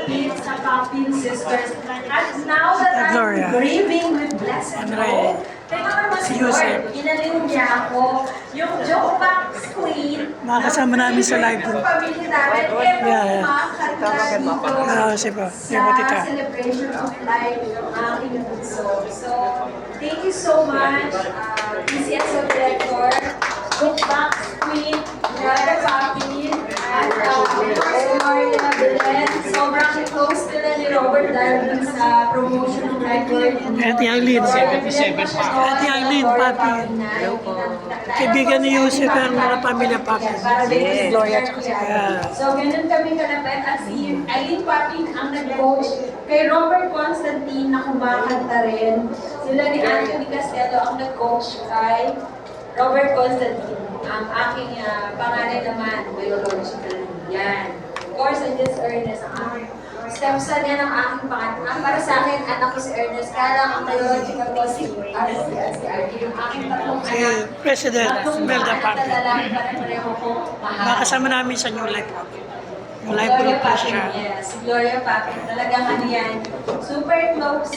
Papin sa Papin Sisters. At now that I'm grieving with blessed hope, teka naman si Lord, inaling niya ako, yung Joke Box Queen, Makakasama namin sa live ng group. pamilya namin, makakanta dito sa celebration of life ng aking bunso. So, thank you so much, PCSO Director, Joke Box Queen, Brother Papin, at Maria Belen. Sobrang close nila ni Robert dahil sa promotion ng record. Ate Eileen. 77 pa. Ate Eileen, Papi. Kaibigan ni Yusef ang mga pamilya Papi. Yes. Gloria, So, ganun kami kalapit. At si Eileen Papi ang nag-coach kay Robert Constantine na kumakanta rin. Sila ni Anthony Castello ang nag-coach kay Robert Constantine. Ang aking pangalan naman, biological. Yan. Of course, and this Ernest, ang aking stepson yan ang aking pangalan. Para sa akin, anak ko si Ernest. Kaya ang biological ko si RC. Yung aking tatlong Si anak. President Tatlong Melda anak Papi. na lalaki, pare-pareho ko mahal. Makakasama namin sa New Life Papi. New Life group po siya. Yes, Gloria Papi. Talagang ano yan, super close.